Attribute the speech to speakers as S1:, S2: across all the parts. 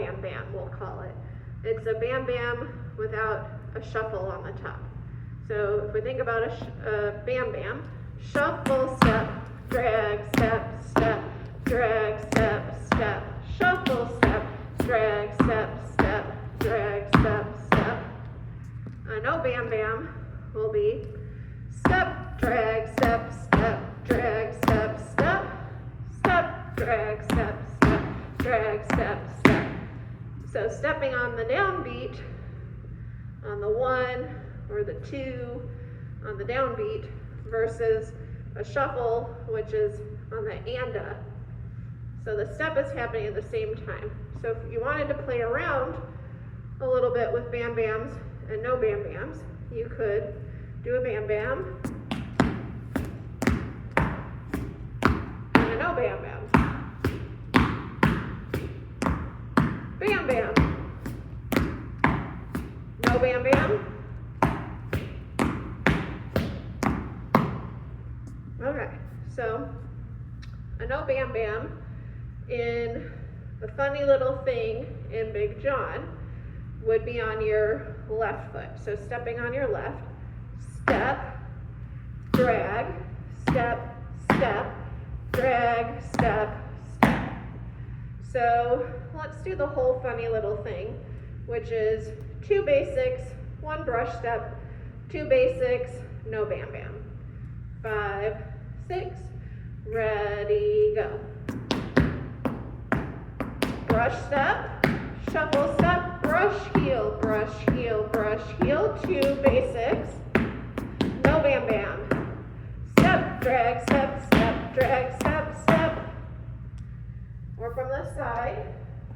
S1: bam bam, we'll call it. It's a bam bam without a shuffle on the top. So if we think about a bam bam, shuffle, step, drag, step, step, drag, step, step, shuffle, step, drag, step, step, drag, step, step. A no bam bam will be step, drag, step, step, drag, step, step, step, drag, step, step, drag, step, step. So stepping on the downbeat, on the 1 or the 2 on the downbeat versus a shuffle, which is on the and a. So the step is happening at the same time. So if you wanted to play around a little bit with bam bams and no bam bams, you could do a bam bam and a no bam bam. Bam bam. No bam bam. Okay, so a no bam bam in the funny little thing in Big John would be on your left foot. So stepping on your left, step, drag, step, step, drag, step, step. So let's do the whole funny little thing, which is 2 basics, 1 brush step, 2 basics, no bam bam. 5, 6, ready, go. Brush step, shuffle step, brush heel, brush heel, brush heel, 2 basics, no bam bam. Step, drag, step, step, drag, step, step. Or from the side,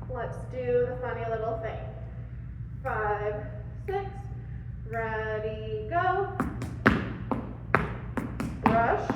S1: let's do the funny little thing. 5, 6, ready, go. Brush,